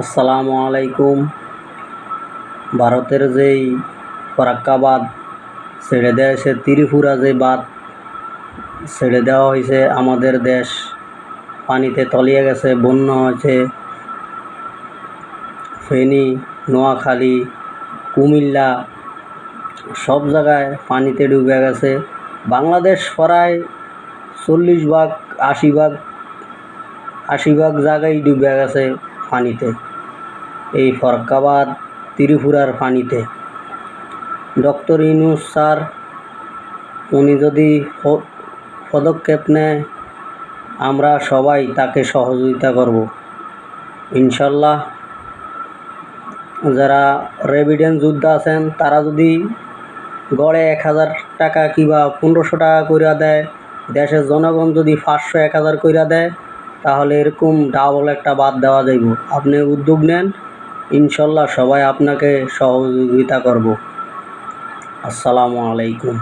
আসসালামু আলাইকুম। ভারতের যেই ফরাক্কা বাঁধ ছেড়ে দেওয়া হয়েছে, ত্রিপুরা যে বাঁধ ছেড়ে দেওয়া হয়েছে, আমাদের দেশ পানিতে তলিয়ে গেছে। বন্যা হয়েছে, ফেনী, নোয়াখালী, কুমিল্লা সব জায়গায় পানিতে ডুবে গেছে। বাংলাদেশ প্রায় 40 ভাগ 80 ভাগ জায়গায় ডুবে গেছে পানিতে, এই ফরাক্কা বাঁধ ত্রিপুরার পানিতে। ডক্টর ইউনূস স্যার উনি যদি পদক্ষেপ নেয়, আমরা সবাই তাকে সহযোগিতা করব ইনশাল্লাহ। যারা রেভিডেন্স যোদ্ধা আছেন তারা যদি গড়ে 1000 টাকা কিংবা 1500 টাকা কইরা দেয়, দেশের জনগণ যদি 500-1000 কইরা দেয়, তাহলে এরকম ডাবল একটা বাঁধ দেওয়া যাইব। আপনি উদ্যোগ নেন, ইনশাল্লাহ সবাই আপনাকে সহযোগিতা করব। আসসালামু আলাইকুম।